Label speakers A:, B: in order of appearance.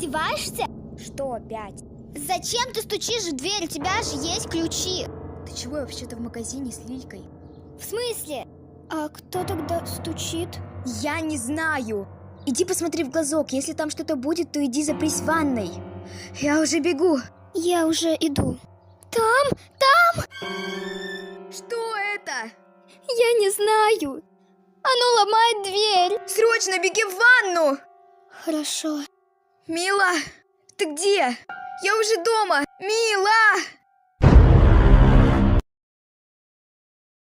A: издеваешься?
B: Что опять?
A: Зачем ты стучишь в дверь? У тебя же есть ключи.
B: Ты чего, я вообще-то в магазине с Лилькой?
A: В смысле? А кто тогда стучит?
B: Я не знаю. Иди посмотри в глазок. Если там что-то будет, то иди запрись в ванной. Я уже бегу.
A: Я уже иду.
B: Что это?
A: Я не знаю. Оно ломает дверь.
B: Срочно беги в ванну!
A: Хорошо.
B: Мила, ты где? Я уже дома! Мила!